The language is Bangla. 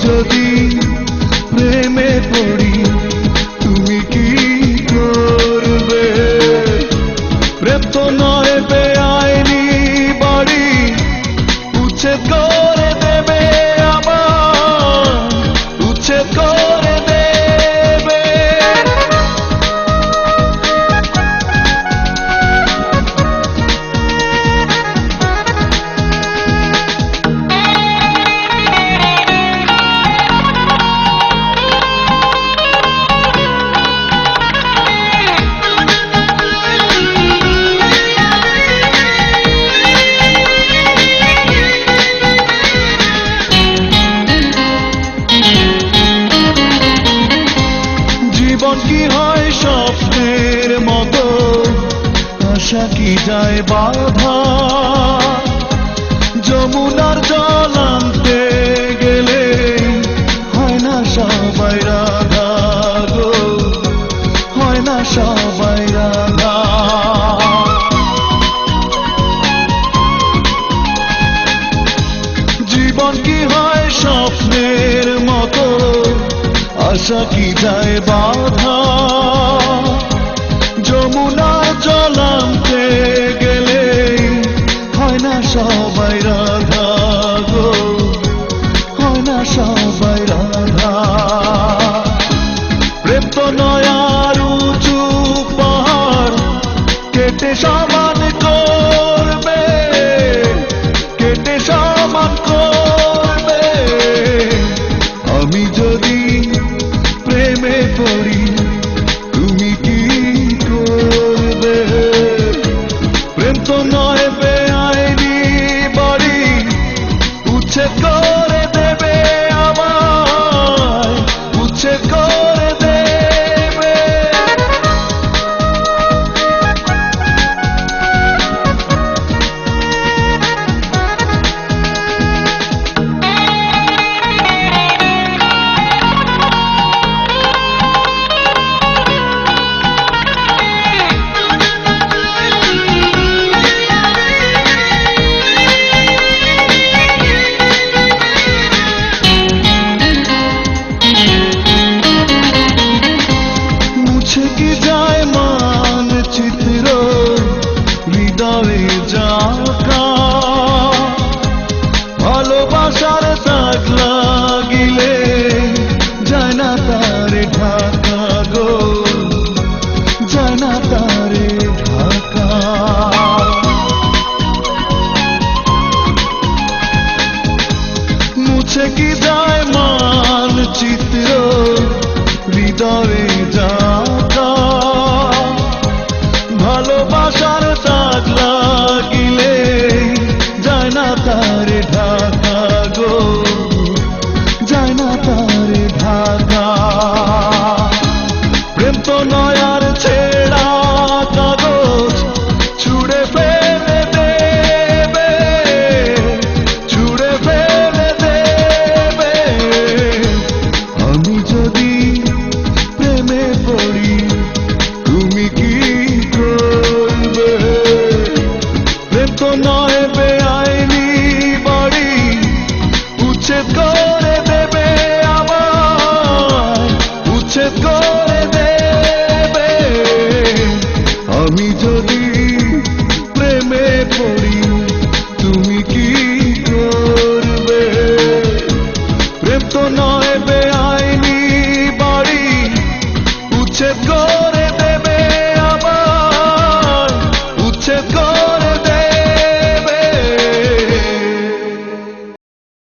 যদি প্রেমে পড়ি তুমি কি করবে? প্রেম তো নয় বেআইনি বাড়ি, উচ্ছেদ করে দেবে আমার, উচ্ছেদ করে দেবে। জীবন কি হয় স্বপ্নের মতো, আশা কি যায় বাধা? যমুনার জল আনতে গেলে হয় না সবাই রাধা গো, হয় না সবাই রাধা। জীবন কি হয় স্বপ্নের মতো, আশা কি যায় বাধা? যমুনার জল আনতে গেলে হয় না সবাই রাধা গো, হয় না সবাই রাধা। প্রেম তো নয় আর উঁচু পাহাড় কেটে সমান করবে, কেটে সমান করবে। আমি যদি প্রেমে পড়ি তুমি কি করবে? প্রেম তো নয় বেআইনি বাড়ি, উচ্ছেদ করে দেবে আমায়, উচ্ছেদ করে দেবে। মুছে কি যায় মানচিত্র হৃদয়ে জাকা? ভালোবাসার দাগ লাগিলে যায় না তারে ঢাকা গো, যায় না তারে ঢাকা। মুছে কি যায় মানচিত্র হৃদয়ে জাকা?